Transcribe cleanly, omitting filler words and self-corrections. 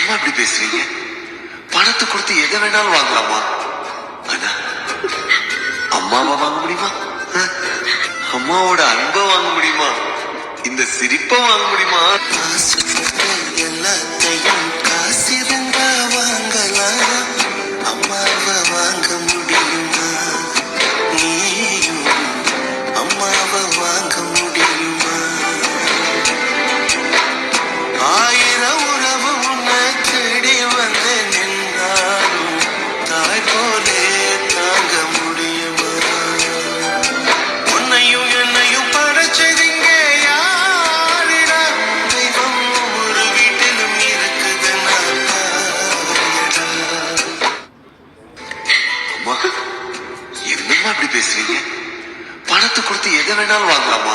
என்னம்மா இப்படி பேசுறீங்க? பணத்தை கொடுத்து எதை வேணாலும் வாங்கலாமா? ஆனா அம்மாவை வாங்க முடியுமா? அம்மாவோட அன்பை வாங்க முடியுமா? இந்த சிரிப்பை வாங்க முடியுமா? எல்லாத்தையும் காசிருந்தா வாங்கலாம், அம்மாவை வாங்க முடியுமா? நீயும் அம்மாவை வாங்க முடியுமா? ஆயிரம் உறவு உன்னை தேடி வந்து நின்றாலும் தாய் போலே தாங்க முடியுமா? உன்னையும் என்னையும் படைச்சதிங்க யாரிடா? தெய்வம் ஒரு வீட்டிலும் இருக்குதுன்னா தாயடா. அம்மா, என்னம்மா இப்படி பேசுறீங்க? பணத்தை கொடுத்து எதை வேணாலும் வாங்கலாமா?